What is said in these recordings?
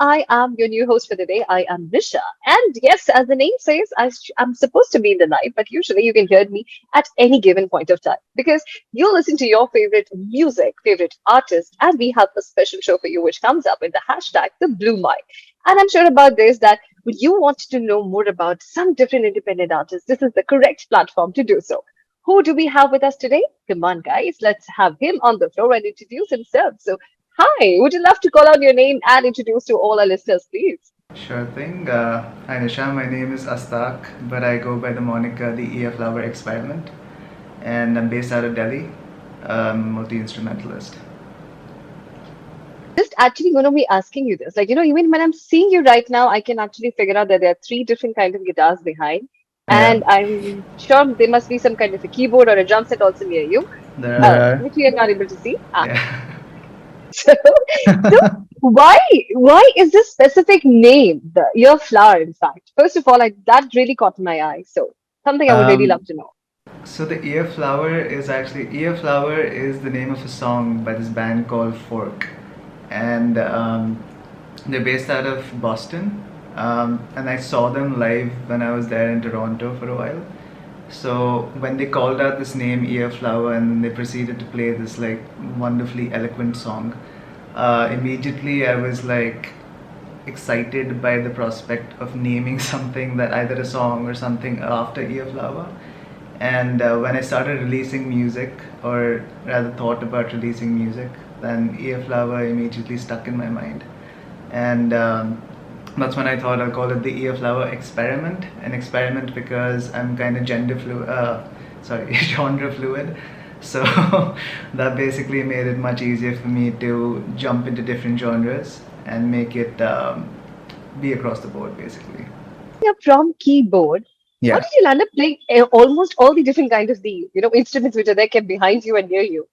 I am your new host for the day. I am Nisha. And yes, as the name says, I'm supposed to be in the night, but usually you can hear me at any given point of time because you listen to your favorite music, favorite artist, and we have a special show for you which comes up with the hashtag the Blue Mic. And I'm sure about this that would you want to know more about some different independent artists, this is the correct platform to do so. Who do we have with us today? Come on, guys, let's have him on the floor and introduce himself. So, hi, would you love to call out your name and introduce to all our listeners, please? Sure thing. Hi Nisha, my name is Astak, but I go by the moniker the Earflower Experiment, and I'm based out of Delhi. Multi instrumentalist. Just actually going to be asking you this. Like, even when I'm seeing you right now, I can actually figure out that there are three different kinds of guitars behind. Yeah, And I'm sure there must be some kind of a keyboard or a drum set also near you, there are. which we are not able to see. Yeah. So, so why is this specific name the ear flower? In fact, first of all, that really caught my eye. So something I would really Um, love to know. so the Earflower is the name of a song by this band called Fork, and they're based out of Boston. And I saw them live when I was there in Toronto for a while. So when they called out this name Earflower and then they proceeded to play this like wonderfully eloquent song, immediately I was like excited by the prospect of naming something that either a song or something after Earflower. And when I started releasing music, or rather thought about releasing music, then Earflower immediately stuck in my mind. And that's when I thought I'll call it the Earflower Experiment. An experiment because I'm kind of genre fluid. So that basically made it much easier for me to jump into different genres and make it be across the board, basically. You're from keyboard. How Yeah. did you land up playing almost all the different kinds of the instruments which are there kept behind you and near you?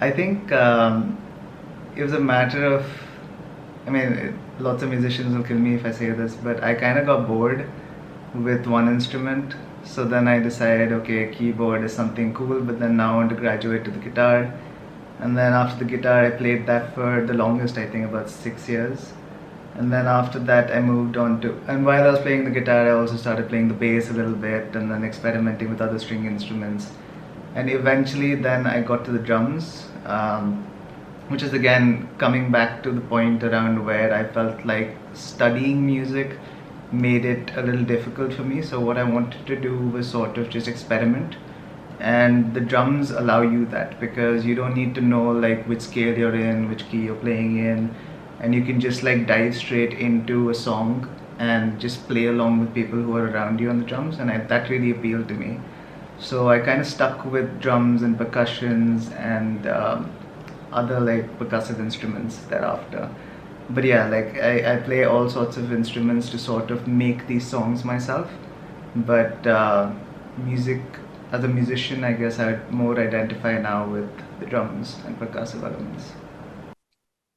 I think it was a matter of, I mean, lots of musicians will kill me if I say this, but I kind of got bored with one instrument. So then I decided, okay, keyboard is something cool, but then now I want to graduate to the guitar. And then after the guitar, I played that for the longest, I think about 6 years. And then after that, I moved on to, and while I was playing the guitar, I also started playing the bass a little bit and then experimenting with other string instruments. And eventually, then I got to the drums, which is again coming back to the point around where I felt like studying music made it a little difficult for me. So, what I wanted to do was sort of just experiment. And the drums allow you that because you don't need to know like which scale you're in, which key you're playing in, and you can just like dive straight into a song and just play along with people who are around you on the drums, and that really appealed to me. So I kind of stuck with drums and percussions and other like percussive instruments thereafter. But yeah, like I play all sorts of instruments to sort of make these songs myself. But music, as a musician, I guess I'd more identify now with the drums and percussive elements.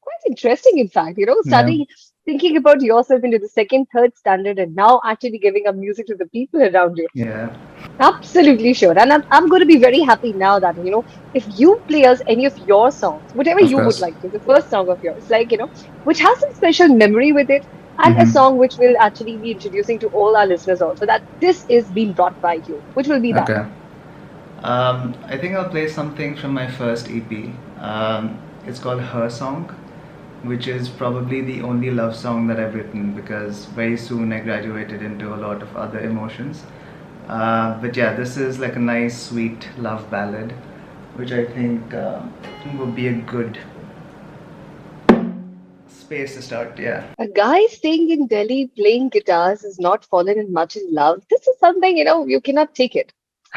Quite interesting, in fact, Yeah. starting thinking about yourself into the second, third standard, and now actually giving up music to the people around you. Yeah. Absolutely sure. And I'm going to be very happy now that, if you play us any of your songs, whatever Of you would course. like to, the first song of yours, like, which has some special memory with it, and a Mm-hmm. song which will actually be introducing to all our listeners also that this is being brought by you, which will be that. Okay. I think I'll play something from my first EP. It's called Her Song, which is probably the only love song that I've written because very soon I graduated into a lot of other emotions. But yeah, this is like a nice, sweet love ballad, which I think would be a good space to start. Yeah. A guy staying in Delhi playing guitars is not fallen in much in love. This is something, you cannot take it.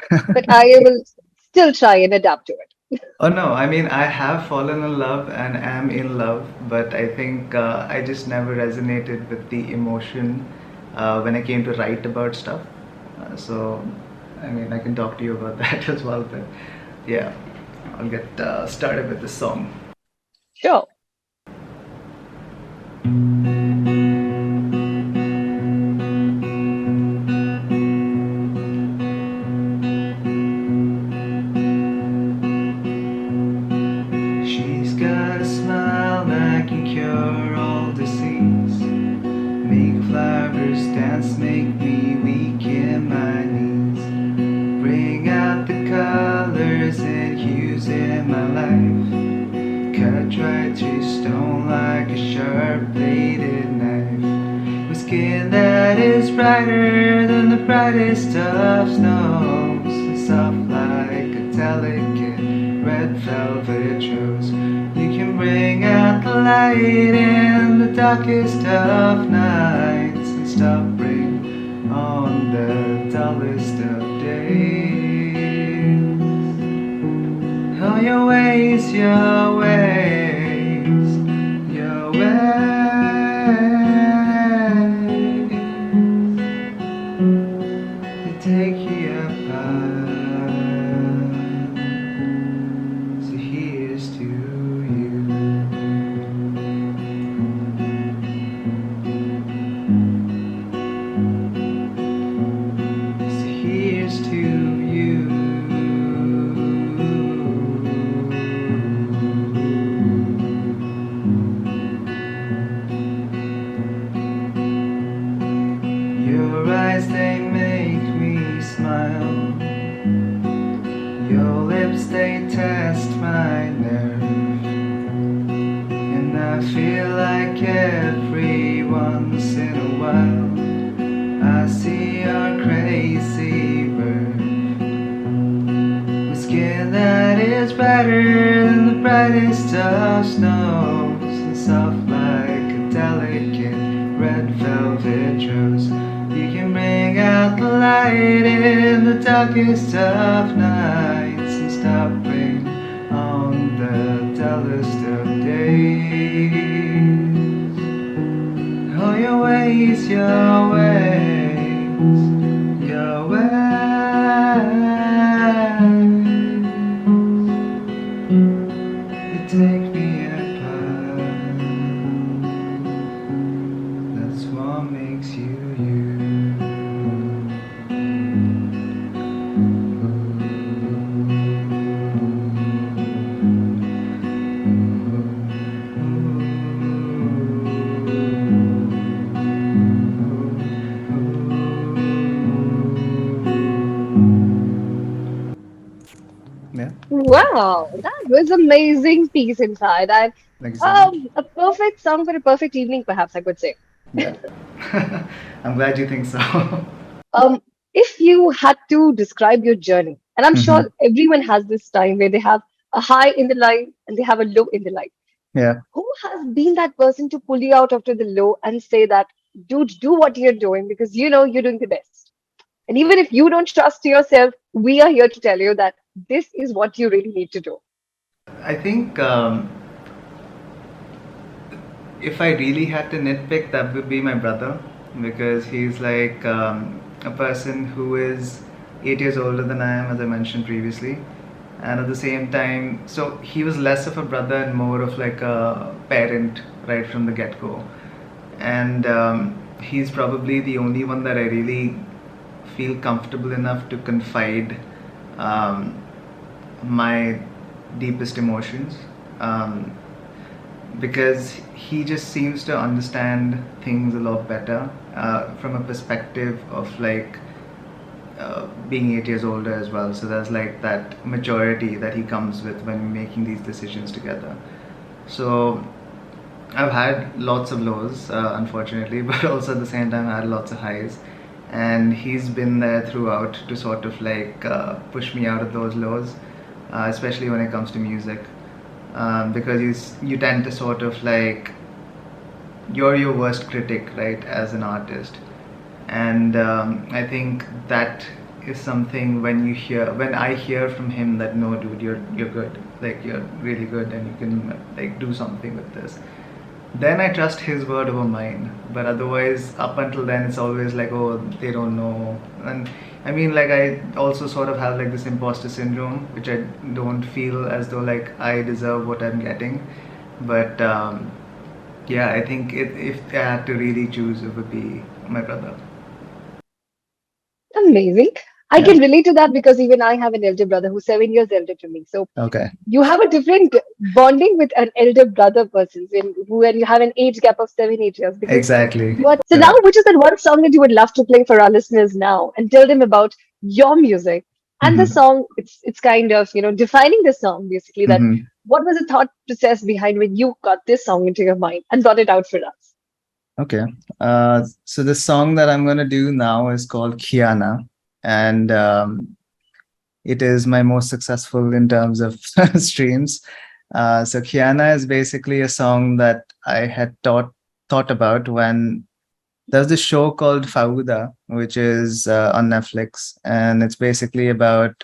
But I will still try and adapt to it. Oh no, I mean, I have fallen in love and am in love, but I think I just never resonated with the emotion when I came to write about stuff. So, I mean, I can talk to you about that as well, but yeah, I'll get started with this song. Sure. She's got a smile that can cure all the seas. Make flowers dance, make me weak in my knees. Bring out the colors and hues in my life. Cut right through stone like a sharp bladed knife. With skin that is brighter than the brightest of snows, and soft like a delicate red velvet rose. You can bring out the light in the darkest of nights and stop bring on the dullest of days. Oh, your ways, your ways, your ways, they take you apart. So here's to you. So here's to you. Your eyes, they make me smile. Your lips, they test my nerve. And I feel like every once in a while I see your crazy verve. With skin that is brighter than the brightest of snows, and soft like a delicate red velvet rose. You can bring out the light in the darkest of nights and stop bring on the dullest of days. Oh, your ways, your ways, your ways, you take me apart. That's what makes you you. Yeah, Wow, that was amazing piece inside, and thank you so much. a perfect song for a perfect evening, perhaps I could say. Yeah. I'm glad you think so. If you had to describe your journey, and I'm Hmm. sure everyone has this time where they have a high in the life and they have a low in the life. Yeah. Who has been that person to pull you out after the low and say that, dude, do what you're doing because you know you're doing the best? And even if you don't trust yourself, we are here to tell you that this is what you really need to do. I think if I really had to nitpick, that would be my brother because he's like a person who is 8 years older than I am, as I mentioned previously. And at the same time, so he was less of a brother and more of like a parent right from the get go. And he's probably the only one that I really feel comfortable enough to confide um, my deepest emotions. Um, because he just seems to understand things a lot better from a perspective of like being 8 years older as well. So there's like that maturity that he comes with when making these decisions together. So I've had lots of lows, unfortunately, but also at the same time I had lots of highs. And he's been there throughout to sort of like push me out of those lows, especially when it comes to music, because you tend to sort of like you're your worst critic, right, as an artist. And I think that is something when I hear from him that no, dude, you're good, like you're really good, and you can like do something with this. Then I trust his word over mine. But otherwise, up until then, it's always like, oh, they don't know. And I mean, like, I also sort of have like this imposter syndrome, which I don't feel as though like I deserve what I'm getting. But yeah, I think if I had to really choose, it would be my brother. Amazing. I Yeah. can relate to that because even I have an elder brother who's 7 years elder to me. So Okay. you have a different bonding with an elder brother person when you have an age gap of 7, 8 years because Exactly. you are. So now, Correct. which is that one song that you would love to play for our listeners now and tell them about your music and the Hmm. song? It's kind of defining the song basically. That Hmm. what was the thought process behind when you got this song into your mind and brought it out for us? Okay. So the song that I'm gonna do now is called Kiana, and it is my most successful in terms of streams. So Kiana is basically a song that I had thought about when there's this show called Fauda, which is on Netflix, and it's basically about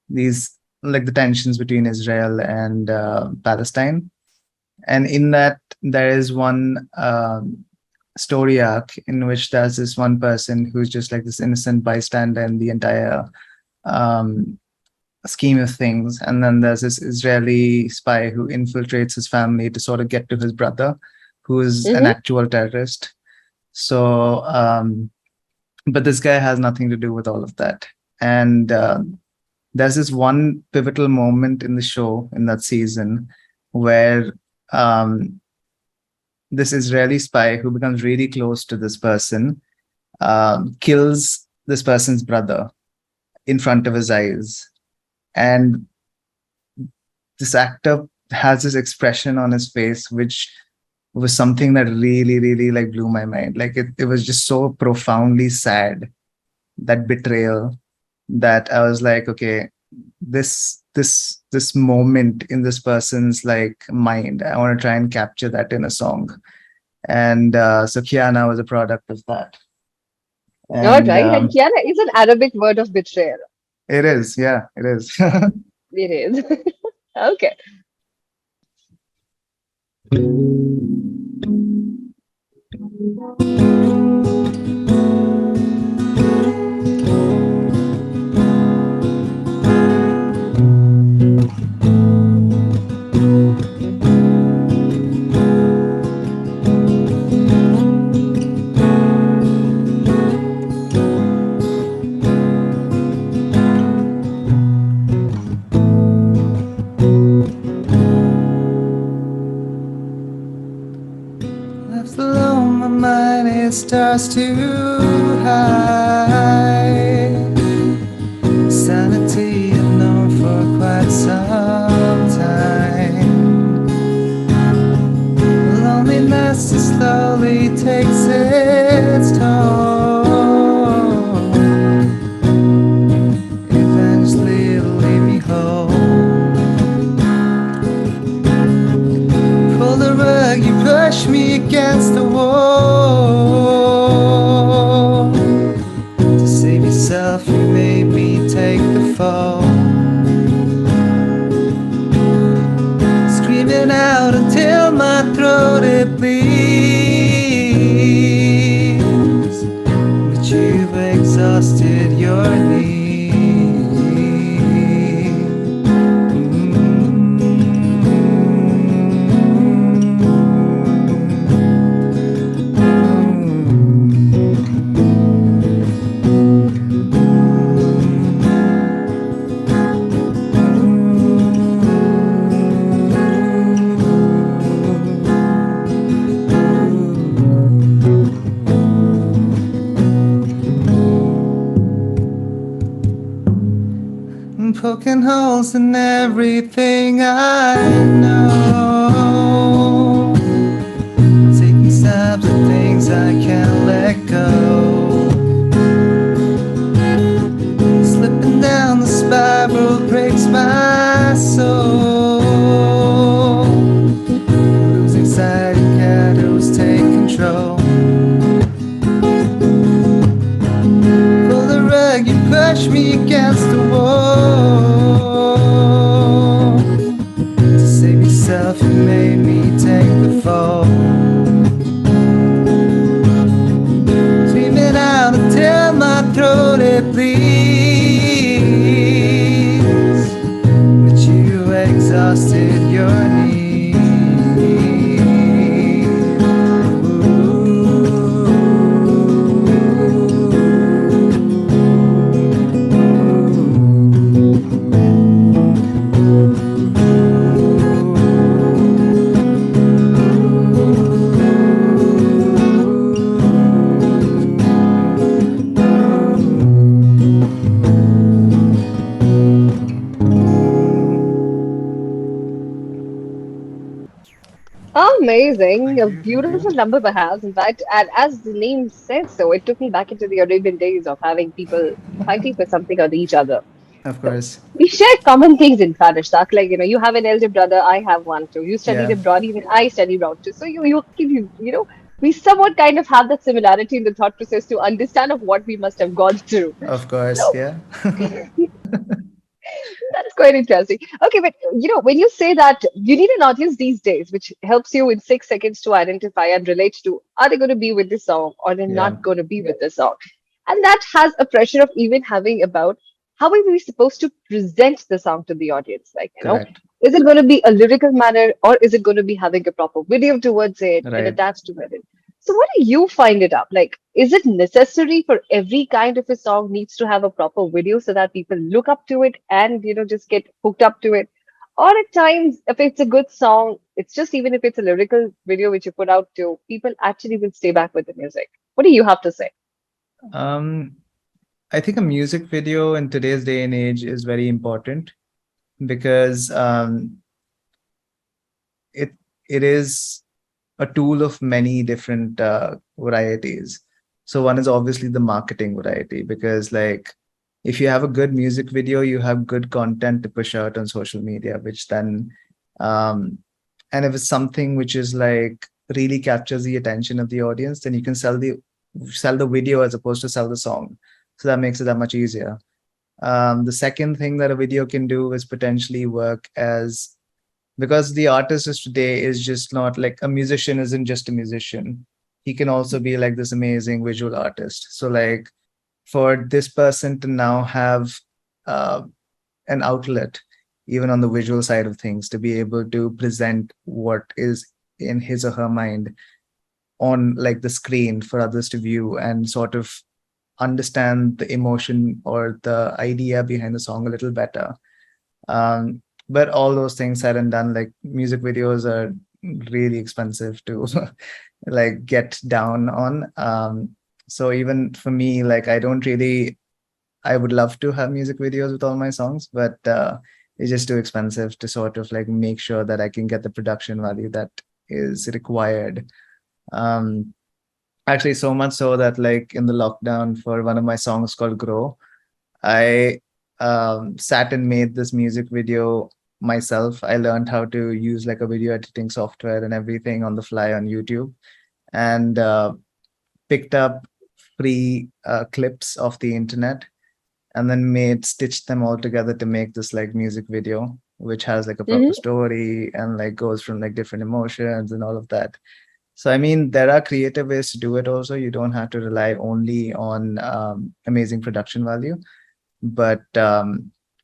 these like the tensions between Israel and Palestine. And in that, there is one story arc in which there's this one person who's just like this innocent bystander in the entire um, scheme of things. And then there's this Israeli spy who infiltrates his family to sort of get to his brother, who is an Mm-hmm. actual terrorist. So, but this guy has nothing to do with all of that. And there's this one pivotal moment in the show in that season where um, this Israeli spy who becomes really close to this person kills this person's brother in front of his eyes. And this actor has this expression on his face, which was something that really, really like blew my mind. Like it was just so profoundly sad, that betrayal, that I was like, okay, this moment in this person's like mind, I want to try and capture that in a song. And so Kiana was a product of that. All And right, and Kiana is an Arabic word of betrayal. it is, yeah, it is. It is. Okay. Left alone, my mind it starts to hide. Sanity I've known for quite some time. Loneliness it slowly takes its toll. Eventually it'll leave me whole. Pull the rug, you push me against the wall. To save yourself, you made me take the fall. Screaming out until my throat it bleeds, but you've exhausted your need. Poking holes in everything I know, taking stabs at things I can't let go. Slipping down the spiral breaks my soul. Losing sight of shadows take control. Pull the rug, you push me against the wall. To save yourself, amazing. A Thank beautiful you. number, perhaps. In fact, and as the name says so, it took me back into the Arabian days of having people fighting for something or each other. Of So course. we share common things in fact, Ishaq. Like, you have an elder brother, I have one too. You studied Yeah, abroad, even I studied abroad too. So we somewhat kind of have that similarity in the thought process to understand of what we must have gone through. of course. So Yeah. that's quite interesting. Okay, but when you say that you need an audience these days, which helps you in 6 seconds to identify and relate to, are they going to be with this song or they're Yeah. not going to be with this song? And that has a pressure of even having about how are we supposed to present the song to the audience? Like, Correct. is it going to be a lyrical manner or is it going to be having a proper video towards it and Right. attached to it? So what do you find it up? Like, is it necessary for every kind of a song needs to have a proper video so that people look up to it and just get hooked up to it? Or at times, if it's a good song, it's just even if it's a lyrical video which you put out to, people actually will stay back with the music. What do you have to say? Um, I think a music video in today's day and age is very important because it it is a tool of many different varieties. So one is obviously the marketing variety because like if you have a good music video, you have good content to push out on social media, which then um, and if it's something which is like really captures the attention of the audience, then you can sell the video as opposed to sell the song. So that makes it that much easier. The second thing that a video can do is potentially work as because the artist is today is just not like a musician isn't just a musician. He can also be like this amazing visual artist. So like for this person to now have uh, an outlet, even on the visual side of things, to be able to present what is in his or her mind on like the screen for others to view and sort of understand the emotion or the idea behind the song a little better. But all those things said and done, like music videos are really expensive to like get down on. So even for me, like I would love to have music videos with all my songs, but it's just too expensive to sort of like make sure that I can get the production value that is required. Um, Actually, so much so that like in the lockdown for one of my songs called Grow, I sat and made this music video myself. I learned how to use like a video editing software and everything on the fly on YouTube, and picked up free clips of the internet, and then made stitched them all together to make this like music video, which has like a proper Hmm. story and like goes from like different emotions and all of that. So, I mean, there are creative ways to do it also. You don't have to rely only on amazing production value, but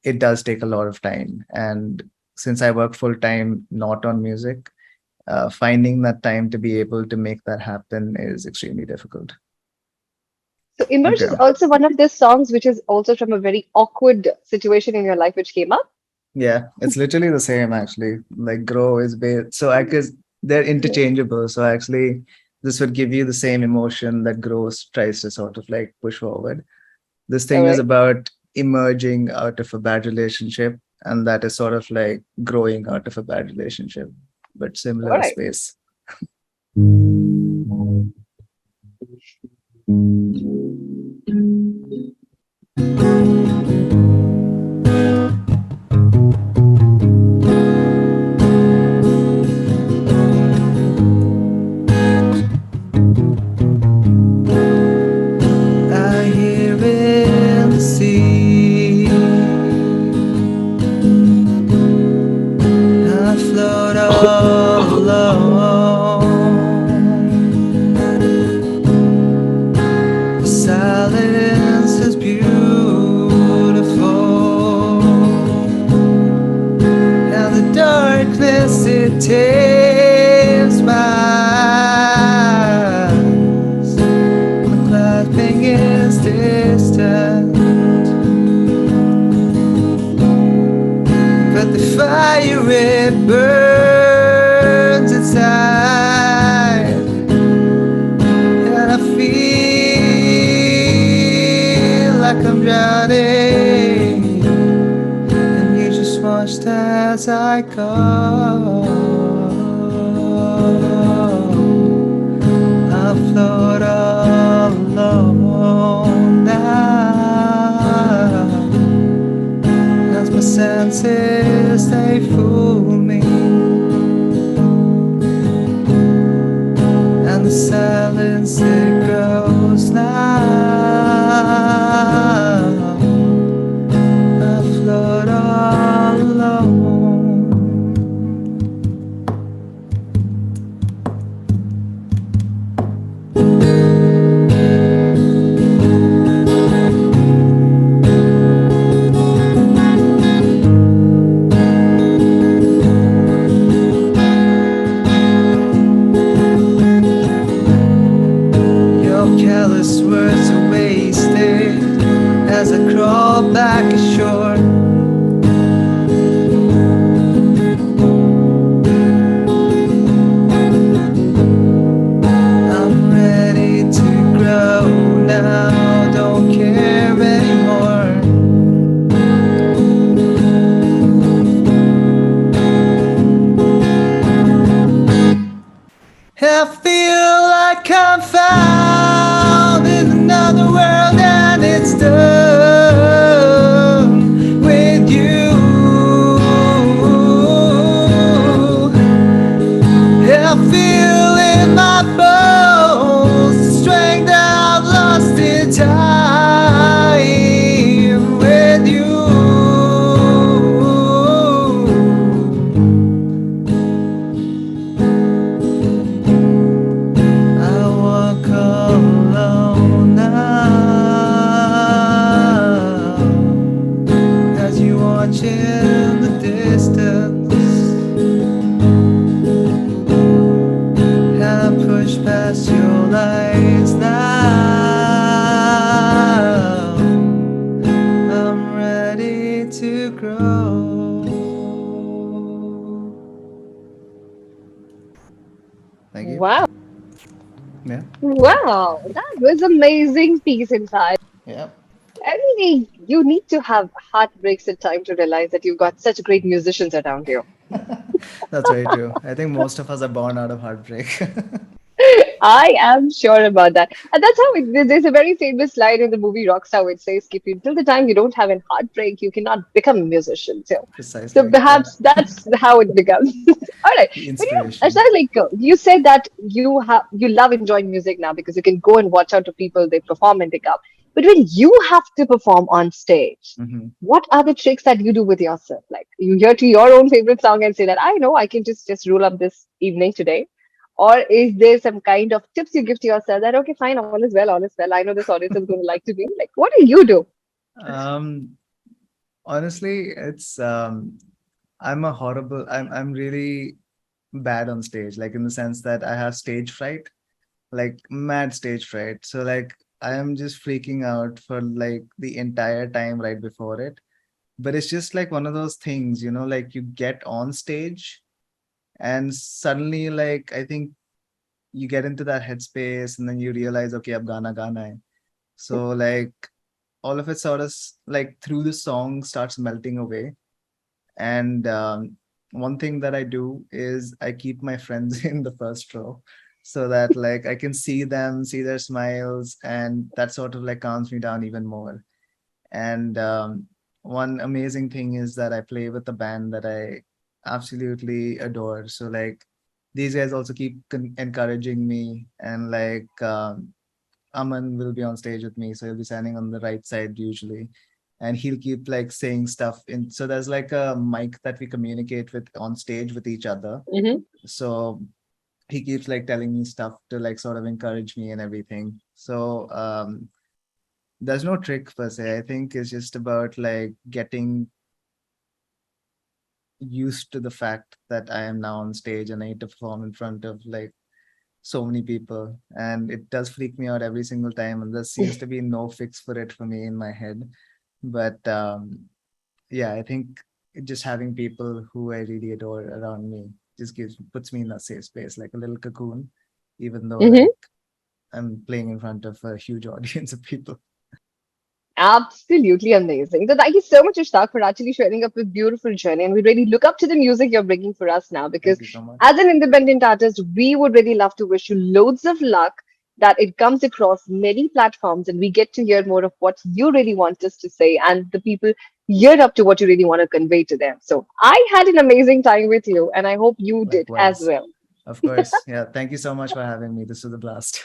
it does take a lot of time. And since I work full time, not on music, finding that time to be able to make that happen is extremely difficult. So Emerge Okay. is also one of those songs which is also from a very awkward situation in your life which came up. Yeah, it's literally the same actually. Like grow is based. So I guess they're interchangeable. So actually, this would give you the same emotion that grows tries to sort of like push forward. This All thing is right. about emerging out of a bad relationship, and that is sort of like growing out of a bad relationship, but All similar right. space. I hear in the sea. I float all alone. The silence is beautiful, and the darkness it tames my eyes. The clapping is distant, but the fire it burns inside, and I feel like I'm drowning, and you just watched as I go. as it grows now, I float all alone. Your careless words are wasted as I crawl back ashore. I'm ready to grow now, don't care anymore. I feel like I'm found in another world and it's done with you. I feel in my bones the strength that I've lost in time with you. I walk alone now as you watch in the distance. And I push past your lies now. I'm ready to grow. Thank you. Wow. Yeah. Wow. That was amazing piece, in fact. Yeah. I mean, you need to have heartbreaks at time to realize that you've got such great musicians around you. That's very true. I think most of us are born out of heartbreak. I am sure about that. And that's how there's a very famous line in the movie Rockstar which says, "Keep you till the time you don't have a heartbreak, you cannot become a musician." So Precisely. Yeah. perhaps that's how it becomes. All right. The But yeah, inspiration. aside, like you said that you love enjoying music now because you can go and watch out to people, they perform and they come. But when you have to perform on stage, Hmm. what are the tricks that you do with yourself? Like you hear to your own favorite song and say that I know I can just roll up this evening today. Or is there some kind of tips you give to yourself that okay, fine, all is well, all is well. I know this audience is going to like to be like, what do you do? Um, Honestly, it's I'm really bad on stage, like in the sense that I have stage fright, like mad stage fright. So like I am just freaking out for like the entire time right before it. But it's just like one of those things, like you get on stage and suddenly like I think you get into that headspace and then you realize, okay, ab gana hai. So like all of it sort of like through the song starts melting away. And one thing that I do is I keep my friends in the first row so that like I can see them, see their smiles, and that sort of like calms me down even more. And one amazing thing is that I play with a band that I absolutely adore. So like these guys also keep encouraging me, and like Aman will be on stage with me, so he'll be standing on the right side usually, and he'll keep like saying stuff. In so there's like a mic that we communicate with on stage with each other. Hmm. So he keeps like telling me stuff to like sort of encourage me and everything. So there's no trick per se. I think it's just about like getting used to the fact that I am now on stage and I need to perform in front of like so many people, and it does freak me out every single time, and there seems to be no fix for it for me in my head. But yeah, I think just having people who I really adore around me just puts me in a safe space, like a little cocoon, even though Hmm. like I'm playing in front of a huge audience of people. Absolutely amazing. So thank you so much, Ishtaq, for actually sharing up a beautiful journey. And we really look up to the music you're bringing for us now because Thank you so much. as an independent artist, we would really love to wish you loads of luck that it comes across many platforms and we get to hear more of what you really want us to say and the people hear up to what you really want to convey to them. So I had an amazing time with you and I hope you did as Likewise. well. Of course. Yeah. Thank you so much for having me. This was a blast.